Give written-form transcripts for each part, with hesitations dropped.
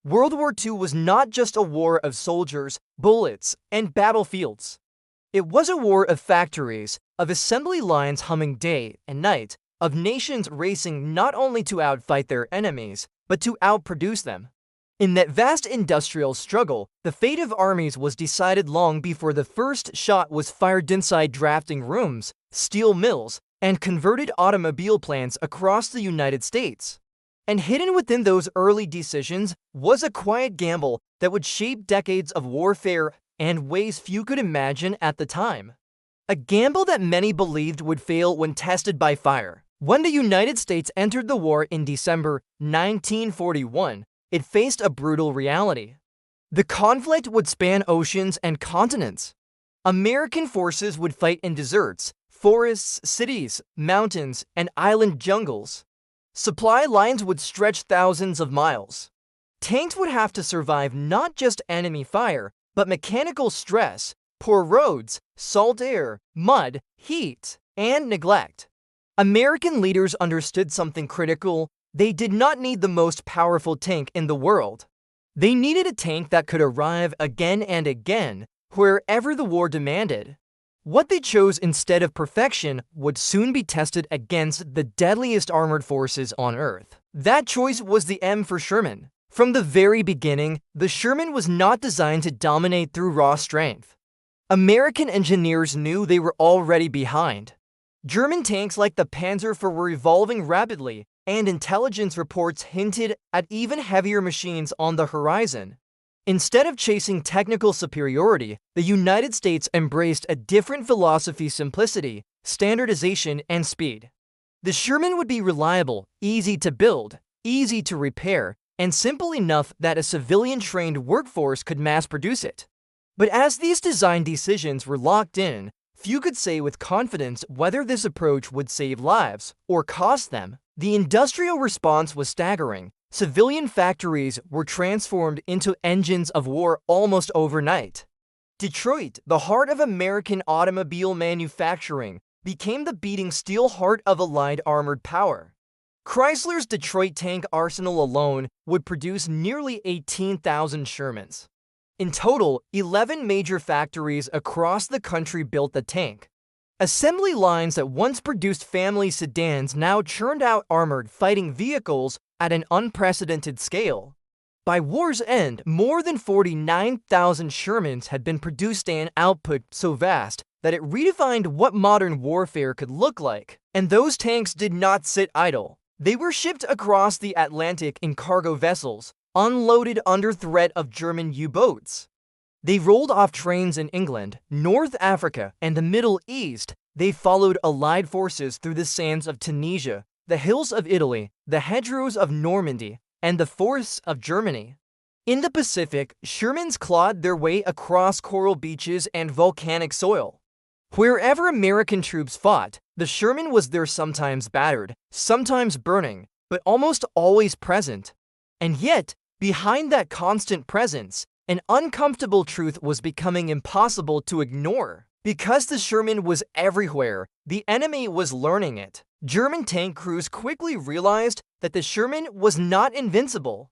World War II was not just a war of soldiers, bullets, and battlefields. It was a war of factories, of assembly lines humming day and night, of nations racing not only to outfight their enemies, but to outproduce them. In that vast industrial struggle, the fate of armies was decided long before the first shot was fired inside drafting rooms, steel mills, and converted automobile plants across the United States. And hidden within those early decisions was a quiet gamble that would shape decades of warfare and ways few could imagine at the time. A gamble that many believed would fail when tested by fire. When the United States entered the war in December 1941, it faced a brutal reality. The conflict would span oceans and continents. American forces would fight in deserts, forests, cities, mountains, and island jungles. Supply lines would stretch thousands of miles. Tanks would have to survive not just enemy fire, but mechanical stress, poor roads, salt air, mud, heat, and neglect. American leaders understood something critical. They did not need the most powerful tank in the world. They needed a tank that could arrive again and again, wherever the war demanded. What they chose instead of perfection would soon be tested against the deadliest armored forces on Earth. That choice was the M4 Sherman. From the very beginning, the Sherman was not designed to dominate through raw strength. American engineers knew they were already behind. German tanks like the Panzer IV were evolving rapidly, and intelligence reports hinted at even heavier machines on the horizon. Instead of chasing technical superiority, the United States embraced a different philosophy: simplicity, standardization, and speed. The Sherman would be reliable, easy to build, easy to repair, and simple enough that a civilian-trained workforce could mass-produce it. But as these design decisions were locked in, few could say with confidence whether this approach would save lives or cost them. The industrial response was staggering. Civilian factories were transformed into engines of war almost overnight. Detroit, the heart of American automobile manufacturing, became the beating steel heart of Allied armored power. Chrysler's Detroit tank arsenal alone would produce nearly 18,000 Shermans. In total, 11 major factories across the country built the tank. Assembly lines that once produced family sedans now churned out armored fighting vehicles at an unprecedented scale. By war's end, more than 49,000 Shermans had been produced, an output so vast that it redefined what modern warfare could look like. And those tanks did not sit idle. They were shipped across the Atlantic in cargo vessels, unloaded under threat of German U-boats. They rolled off trains in England, North Africa, and the Middle East. They followed Allied forces through the sands of Tunisia, the hills of Italy, the hedgerows of Normandy, and the forests of Germany. In the Pacific, Shermans clawed their way across coral beaches and volcanic soil. Wherever American troops fought, the Sherman was there, sometimes battered, sometimes burning, but almost always present. And yet, behind that constant presence, an uncomfortable truth was becoming impossible to ignore. Because the Sherman was everywhere, the enemy was learning it. German tank crews quickly realized that the Sherman was not invincible.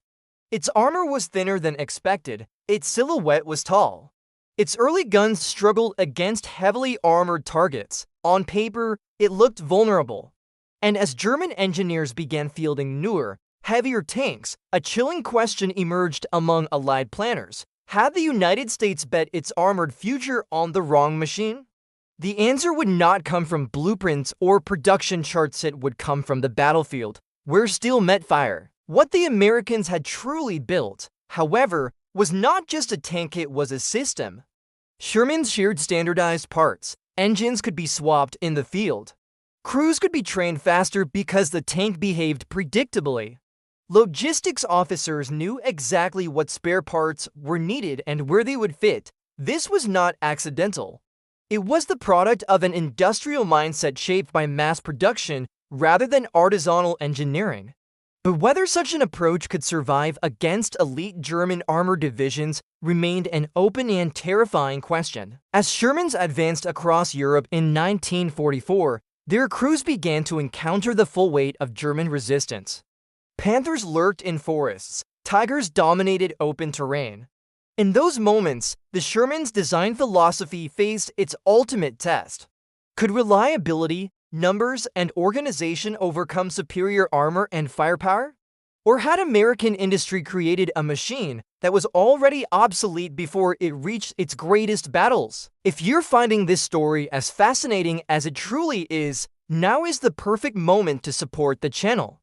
Its armor was thinner than expected, its silhouette was tall. Its early guns struggled against heavily armored targets. On paper, it looked vulnerable. And as German engineers began fielding newer, heavier tanks, a chilling question emerged among Allied planners. Had the United States bet its armored future on the wrong machine? The answer would not come from blueprints or production charts. It would come from the battlefield, where steel met fire. What the Americans had truly built, however, was not just a tank, it was a system. Shermans shared standardized parts. Engines could be swapped in the field. Crews could be trained faster because the tank behaved predictably. Logistics officers knew exactly what spare parts were needed and where they would fit. This was not accidental. It was the product of an industrial mindset shaped by mass production rather than artisanal engineering. But whether such an approach could survive against elite German armored divisions remained an open and terrifying question. As Shermans advanced across Europe in 1944, their crews began to encounter the full weight of German resistance. Panthers lurked in forests, Tigers dominated open terrain. In those moments, the Sherman's design philosophy faced its ultimate test. Could reliability, numbers, and organization overcome superior armor and firepower? Or had American industry created a machine that was already obsolete before it reached its greatest battles? If you're finding this story as fascinating as it truly is, now is the perfect moment to support the channel.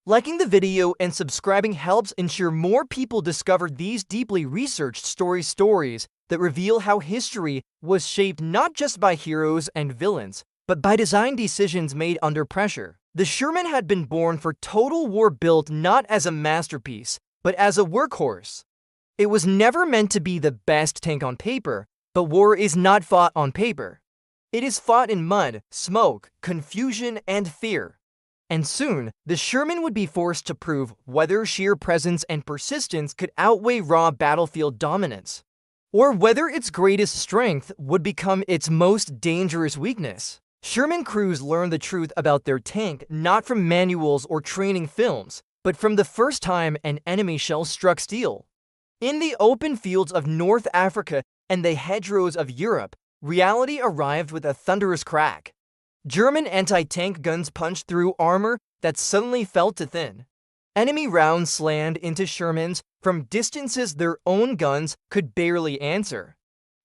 Liking the video and subscribing helps ensure more people discover these deeply researched stories that reveal how history was shaped not just by heroes and villains, but by design decisions made under pressure. The Sherman had been born for total war, built not as a masterpiece, but as a workhorse. It was never meant to be the best tank on paper, but war is not fought on paper. It is fought in mud, smoke, confusion, and fear. And soon, the Sherman would be forced to prove whether sheer presence and persistence could outweigh raw battlefield dominance, or whether its greatest strength would become its most dangerous weakness. Sherman crews learned the truth about their tank not from manuals or training films, but from the first time an enemy shell struck steel. In the open fields of North Africa and the hedgerows of Europe, reality arrived with a thunderous crack. German anti-tank guns punched through armor that suddenly felt too thin. Enemy rounds slammed into Shermans from distances their own guns could barely answer.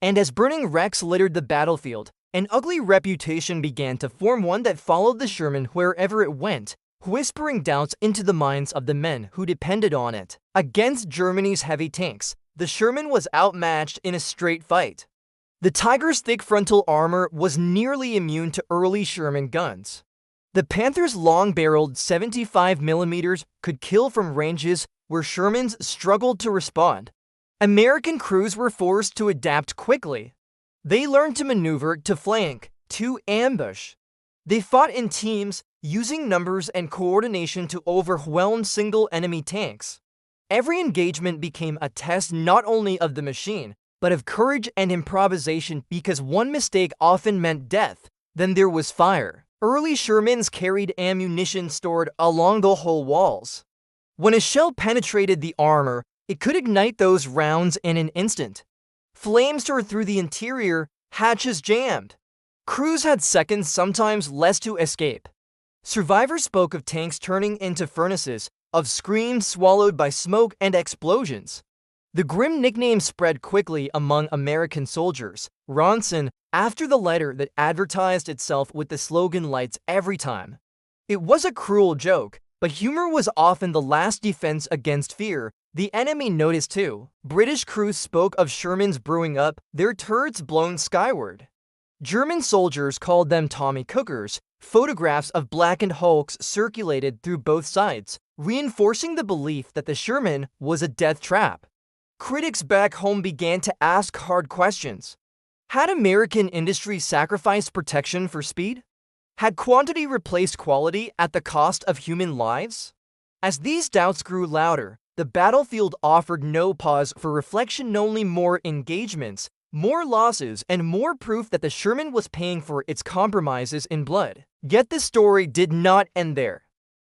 And as burning wrecks littered the battlefield, an ugly reputation began to form, one that followed the Sherman wherever it went, whispering doubts into the minds of the men who depended on it. Against Germany's heavy tanks, the Sherman was outmatched in a straight fight. The Tiger's thick frontal armor was nearly immune to early Sherman guns. The Panther's long-barreled 75mm could kill from ranges where Shermans struggled to respond. American crews were forced to adapt quickly. They learned to maneuver, to flank, to ambush. They fought in teams, using numbers and coordination to overwhelm single enemy tanks. Every engagement became a test not only of the machine, but of courage and improvisation, because one mistake often meant death. Then there was fire. Early Shermans carried ammunition stored along the hull walls. When a shell penetrated the armor, it could ignite those rounds in an instant. Flames tore through the interior, hatches jammed. Crews had seconds, sometimes less, to escape. Survivors spoke of tanks turning into furnaces, of screams swallowed by smoke and explosions. The grim nickname spread quickly among American soldiers, Ronson, after the letter that advertised itself with the slogan "Lights every time." It was a cruel joke, but humor was often the last defense against fear. The enemy noticed too. British crews spoke of Shermans brewing up, their turrets blown skyward. German soldiers called them Tommy Cookers. Photographs of blackened hulks circulated through both sides, reinforcing the belief that the Sherman was a death trap. Critics back home began to ask hard questions. Had American industry sacrificed protection for speed? Had quantity replaced quality at the cost of human lives? As these doubts grew louder, the battlefield offered no pause for reflection, only more engagements, more losses, and more proof that the Sherman was paying for its compromises in blood. Yet the story did not end there.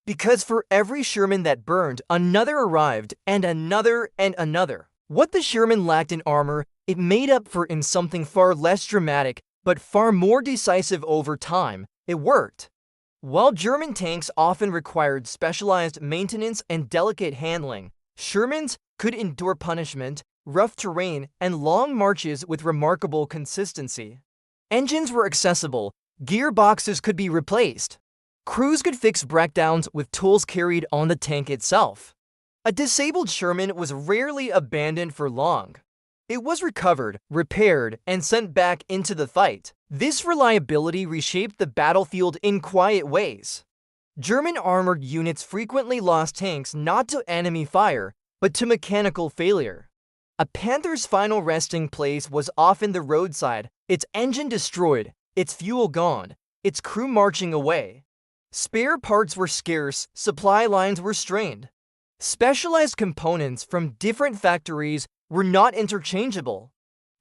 Because for every Sherman that burned, another arrived, and another and another. What the Sherman lacked in armor, it made up for in something far less dramatic, but far more decisive over time. It worked. While German tanks often required specialized maintenance and delicate handling, Shermans could endure punishment, rough terrain, and long marches with remarkable consistency. Engines were accessible, gearboxes could be replaced. Crews could fix breakdowns with tools carried on the tank itself. A disabled Sherman was rarely abandoned for long. It was recovered, repaired, and sent back into the fight. This reliability reshaped the battlefield in quiet ways. German armored units frequently lost tanks not to enemy fire, but to mechanical failure. A Panther's final resting place was often the roadside, its engine destroyed, its fuel gone, its crew marching away. Spare parts were scarce, supply lines were strained. Specialized components from different factories were not interchangeable.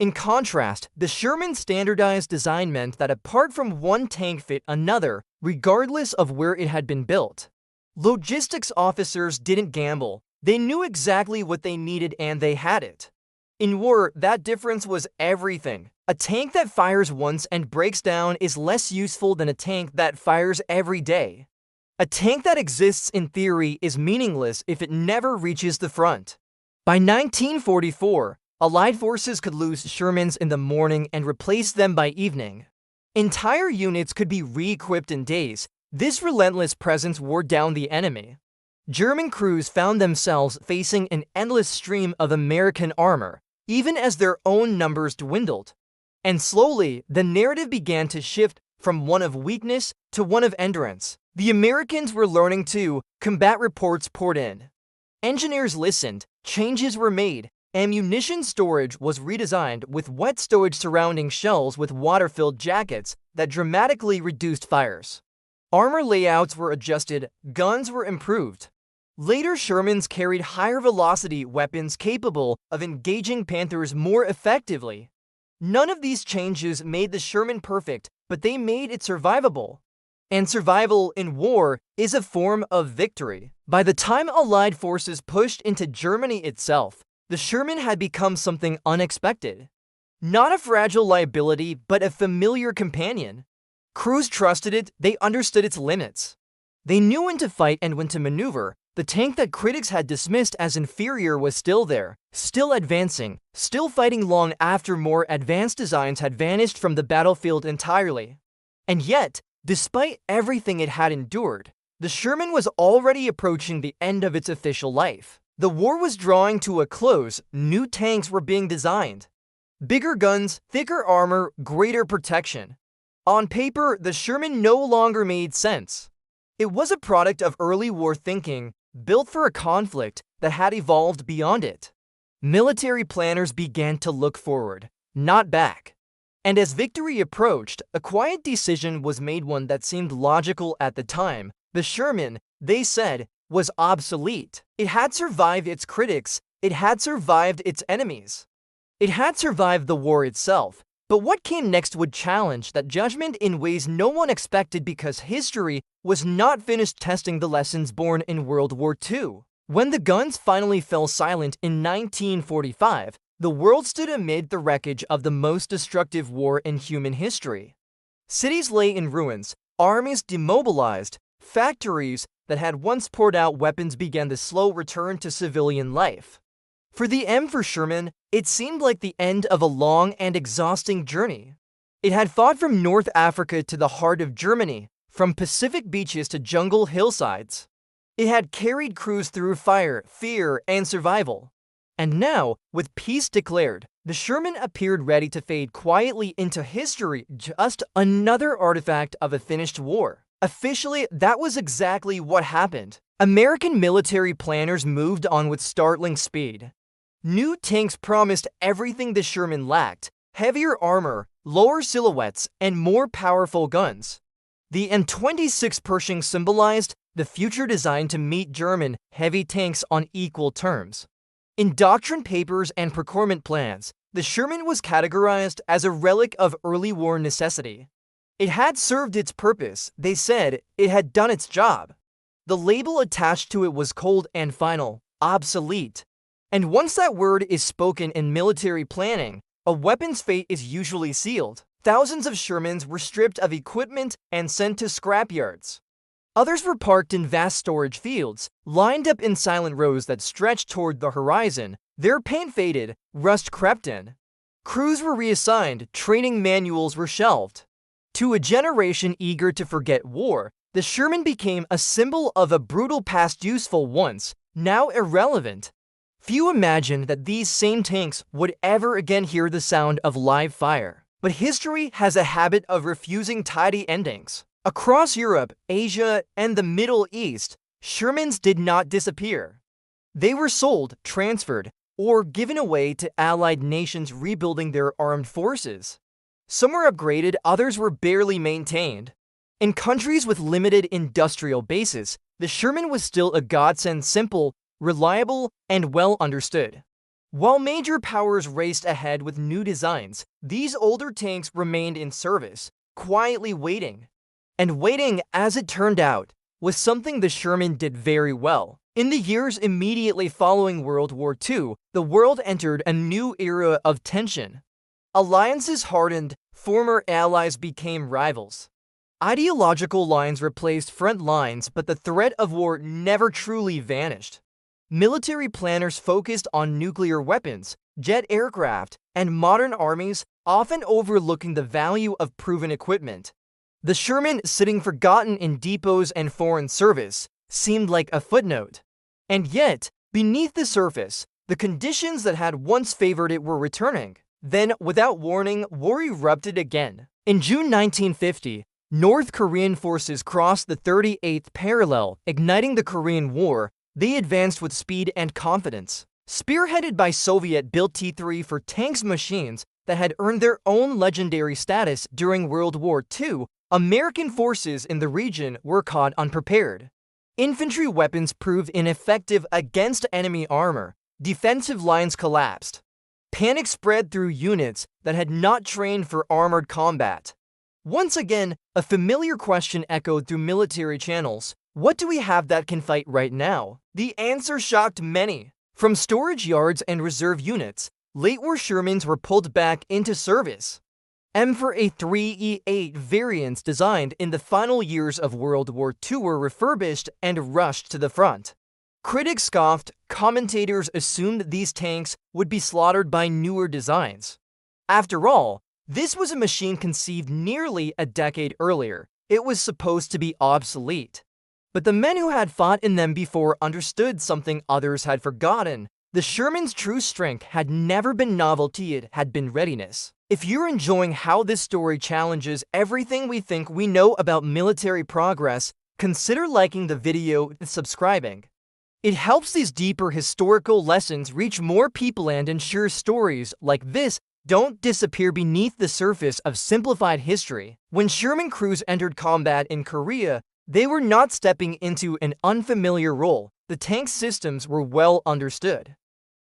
In contrast, the Sherman's standardized design meant that a part from one tank fit another, regardless of where it had been built. Logistics officers didn't gamble. They knew exactly what they needed and they had it. In war, that difference was everything. A tank that fires once and breaks down is less useful than a tank that fires every day. A tank that exists in theory is meaningless if it never reaches the front. By 1944, Allied forces could lose Shermans in the morning and replace them by evening. Entire units could be re-equipped in days. This relentless presence wore down the enemy. German crews found themselves facing an endless stream of American armor, even as their own numbers dwindled. And slowly, the narrative began to shift from one of weakness to one of endurance. The Americans were learning too. Combat reports poured in. Engineers listened, changes were made, ammunition storage was redesigned with wet stowage surrounding shells with water-filled jackets that dramatically reduced fires. Armor layouts were adjusted, guns were improved. Later Shermans carried higher velocity weapons capable of engaging Panthers more effectively. None of these changes made the Sherman perfect, but they made it survivable. And survival in war is a form of victory. By the time Allied forces pushed into Germany itself, the Sherman had become something unexpected. Not a fragile liability, but a familiar companion. Crews trusted it, they understood its limits. They knew when to fight and when to maneuver. The tank that critics had dismissed as inferior was still there, still advancing, still fighting long after more advanced designs had vanished from the battlefield entirely. And yet, despite everything it had endured, the Sherman was already approaching the end of its official life. The war was drawing to a close, new tanks were being designed. Bigger guns, thicker armor, greater protection. On paper, the Sherman no longer made sense. It was a product of early war thinking, built for a conflict that had evolved beyond it. Military planners began to look forward, not back. And as victory approached, a quiet decision was made, one that seemed logical at the time. The Sherman, they said, was obsolete. It had survived its critics, it had survived its enemies. It had survived the war itself. But what came next would challenge that judgment in ways no one expected, because history was not finished testing the lessons born in World War II. When the guns finally fell silent in 1945, the world stood amid the wreckage of the most destructive war in human history. Cities lay in ruins, armies demobilized, factories that had once poured out weapons began the slow return to civilian life. For the M4 Sherman, it seemed like the end of a long and exhausting journey. It had fought from North Africa to the heart of Germany, from Pacific beaches to jungle hillsides. It had carried crews through fire, fear, and survival. And now, with peace declared, the Sherman appeared ready to fade quietly into history, just another artifact of a finished war. Officially, that was exactly what happened. American military planners moved on with startling speed. New tanks promised everything the Sherman lacked: heavier armor, lower silhouettes, and more powerful guns. The M26 Pershing symbolized the future designed to meet German heavy tanks on equal terms. In doctrine papers and procurement plans, the Sherman was categorized as a relic of early war necessity. It had served its purpose, they said. It had done its job. The label attached to it was cold and final: obsolete. And once that word is spoken in military planning, a weapon's fate is usually sealed. Thousands of Shermans were stripped of equipment and sent to scrapyards. Others were parked in vast storage fields, lined up in silent rows that stretched toward the horizon. Their paint faded, rust crept in. Crews were reassigned, training manuals were shelved. To a generation eager to forget war, the Sherman became a symbol of a brutal past, useful once, now irrelevant. Few imagined that these same tanks would ever again hear the sound of live fire. But history has a habit of refusing tidy endings. Across Europe, Asia, and the Middle East, Shermans did not disappear. They were sold, transferred, or given away to allied nations rebuilding their armed forces. Some were upgraded, others were barely maintained. In countries with limited industrial bases, the Sherman was still a godsend: simple, reliable, and well understood. While major powers raced ahead with new designs, these older tanks remained in service, quietly waiting. And waiting, as it turned out, was something the Sherman did very well. In the years immediately following World War II, the world entered a new era of tension. Alliances hardened, former allies became rivals. Ideological lines replaced front lines, but the threat of war never truly vanished. Military planners focused on nuclear weapons, jet aircraft, and modern armies, often overlooking the value of proven equipment. The Sherman, sitting forgotten in depots and foreign service, seemed like a footnote. And yet, beneath the surface, the conditions that had once favored it were returning. Then, without warning, war erupted again. In June 1950, North Korean forces crossed the 38th parallel, igniting the Korean War. They advanced with speed and confidence. Spearheaded by Soviet-built T-3 for tanks machines that had earned their own legendary status during World War II, American forces in the region were caught unprepared. Infantry weapons proved ineffective against enemy armor. Defensive lines collapsed. Panic spread through units that had not trained for armored combat. Once again, a familiar question echoed through military channels. What do we have that can fight right now? The answer shocked many. From storage yards and reserve units, late-war Shermans were pulled back into service. M4 3E8 variants designed in the final years of World War II were refurbished and rushed to the front. Critics scoffed, commentators assumed these tanks would be slaughtered by newer designs. After all, this was a machine conceived nearly a decade earlier. It was supposed to be obsolete. But the men who had fought in them before understood something others had forgotten. The Sherman's true strength had never been novelty, it had been readiness. If you're enjoying how this story challenges everything we think we know about military progress, consider liking the video and subscribing. It helps these deeper historical lessons reach more people and ensures stories like this don't disappear beneath the surface of simplified history. When Sherman crews entered combat in Korea, they were not stepping into an unfamiliar role. The tank systems were well understood.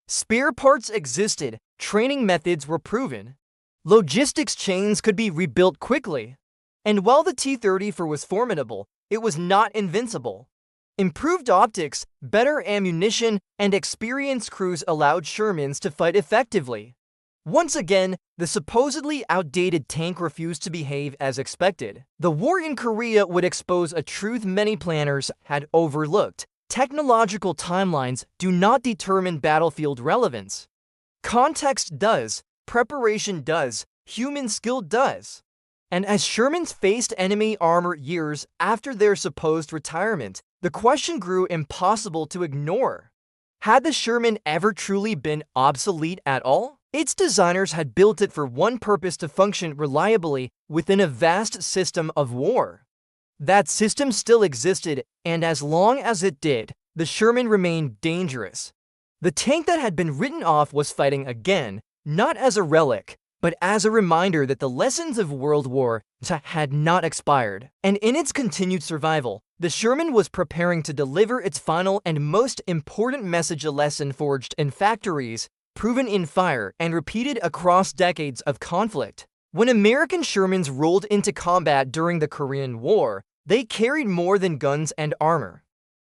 Spare parts existed, training methods were proven. Logistics chains could be rebuilt quickly. And while the T-34 was formidable, it was not invincible. Improved optics, better ammunition, and experienced crews allowed Shermans to fight effectively. Once again, the supposedly outdated tank refused to behave as expected. The war in Korea would expose a truth many planners had overlooked. Technological timelines do not determine battlefield relevance. Context does, preparation does, human skill does. And as Shermans faced enemy armor years after their supposed retirement, the question grew impossible to ignore. Had the Sherman ever truly been obsolete at all? Its designers had built it for one purpose: to function reliably within a vast system of war. That system still existed, and as long as it did, the Sherman remained dangerous. The tank that had been written off was fighting again, not as a relic, but as a reminder that the lessons of World War II had not expired. And in its continued survival, the Sherman was preparing to deliver its final and most important message: a lesson forged in factories, proven in fire, and repeated across decades of conflict. When American Shermans rolled into combat during the Korean War, they carried more than guns and armor.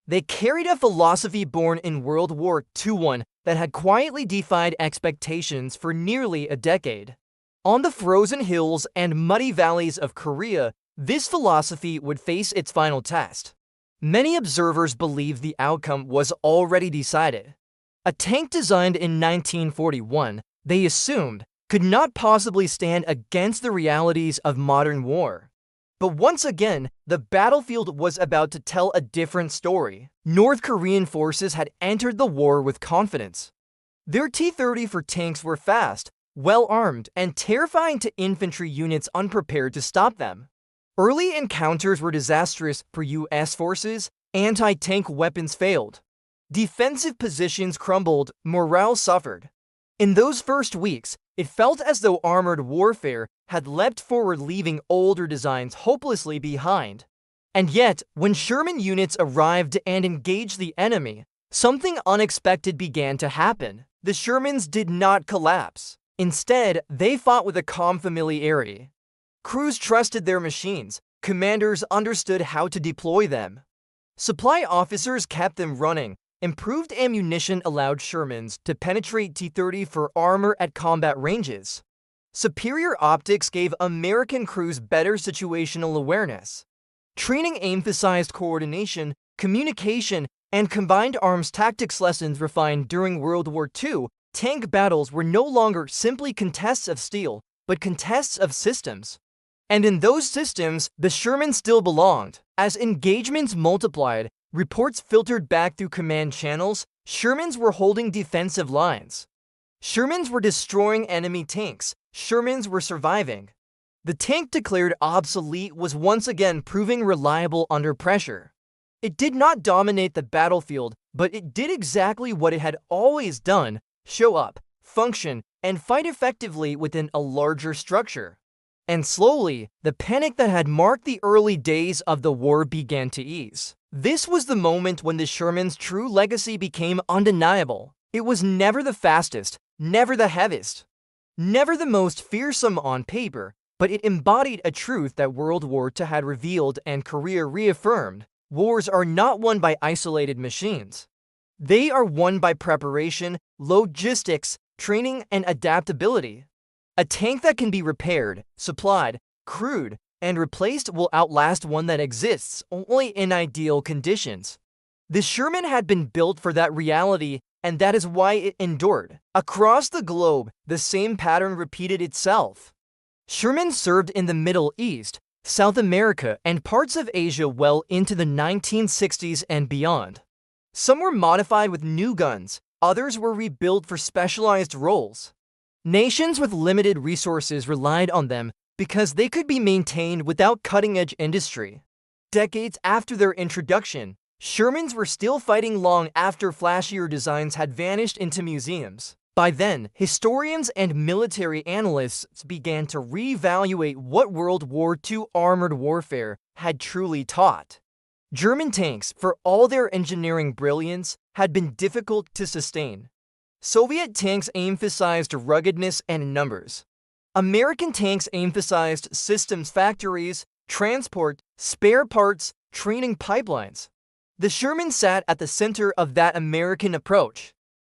They carried a philosophy born in World War II, one that had quietly defied expectations for nearly a decade. On the frozen hills and muddy valleys of Korea, this philosophy would face its final test. Many observers believed the outcome was already decided. A tank designed in 1941, they assumed, could not possibly stand against the realities of modern war. But once again, the battlefield was about to tell a different story. North Korean forces had entered the war with confidence. Their T-34 tanks were fast, well-armed, and terrifying to infantry units unprepared to stop them. Early encounters were disastrous for U.S. forces. Anti-tank weapons failed. Defensive positions crumbled, morale suffered. In those first weeks, it felt as though armored warfare had leapt forward, leaving older designs hopelessly behind. And yet, when Sherman units arrived and engaged the enemy, something unexpected began to happen. The Shermans did not collapse. Instead, they fought with a calm familiarity. Crews trusted their machines. Commanders understood how to deploy them. Supply officers kept them running, Improved ammunition allowed Shermans to penetrate T-30 for armor at combat ranges. Superior optics gave American crews better situational awareness. Training emphasized coordination, communication, and combined arms tactics lessons refined during World War II. Tank battles were no longer simply contests of steel, but contests of systems. And in those systems, the Sherman still belonged. As engagements multiplied, reports filtered back through command channels, Shermans were holding defensive lines. Shermans were destroying enemy tanks. Shermans were surviving. The tank declared obsolete was once again proving reliable under pressure. It did not dominate the battlefield, but it did exactly what it had always done: show up, function, and fight effectively within a larger structure. And slowly, the panic that had marked the early days of the war began to ease. This was the moment when the Sherman's true legacy became undeniable. It was never the fastest, never the heaviest, never the most fearsome on paper, but it embodied a truth that World War II had revealed and Korea reaffirmed. Wars are not won by isolated machines. They are won by preparation, logistics, training, and adaptability. A tank that can be repaired, supplied, crewed, and replaced will outlast one that exists only in ideal conditions. The Sherman had been built for that reality, and that is why it endured. Across the globe, the same pattern repeated itself. Sherman served in the Middle East, South America, and parts of Asia well into the 1960s and beyond. Some were modified with new guns, others were rebuilt for specialized roles. Nations with limited resources relied on them because they could be maintained without cutting-edge industry. Decades after their introduction, Shermans were still fighting long after flashier designs had vanished into museums. By then, historians and military analysts began to reevaluate what World War II armored warfare had truly taught. German tanks, for all their engineering brilliance, had been difficult to sustain. Soviet tanks emphasized ruggedness and numbers. American tanks emphasized systems factories, transport, spare parts, training pipelines. The Sherman sat at the center of that American approach.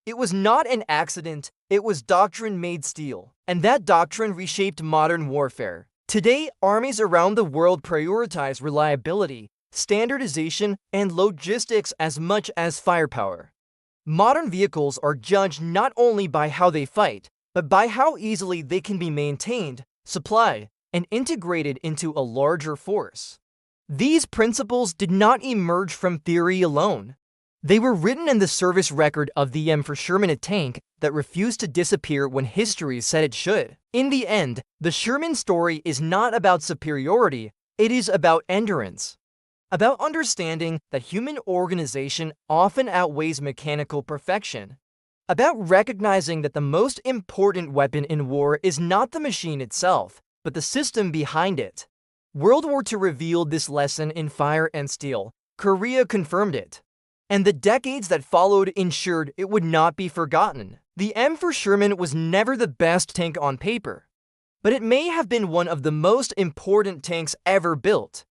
It was not an accident, it was doctrine made steel, and that doctrine reshaped modern warfare. Today, armies around the world prioritize reliability, standardization, and logistics as much as firepower. Modern vehicles are judged not only by how they fight, but by how easily they can be maintained, supplied, and integrated into a larger force. These principles did not emerge from theory alone. They were written in the service record of the M4 Sherman, a tank that refused to disappear when history said it should. In the end, the Sherman story is not about superiority, it is about endurance. About understanding that human organization often outweighs mechanical perfection. About recognizing that the most important weapon in war is not the machine itself, but the system behind it. World War II revealed this lesson in Fire and Steel. Korea confirmed it. And the decades that followed ensured it would not be forgotten. The M4 Sherman was never the best tank on paper, but it may have been one of the most important tanks ever built.